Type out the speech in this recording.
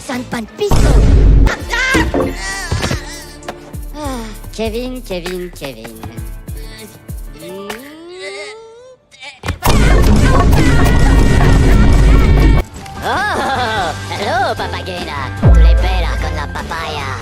San Pan Piso. Kevin, Kevin, Kevin. Oh, hello, papagena. Tu le pera con la papaya.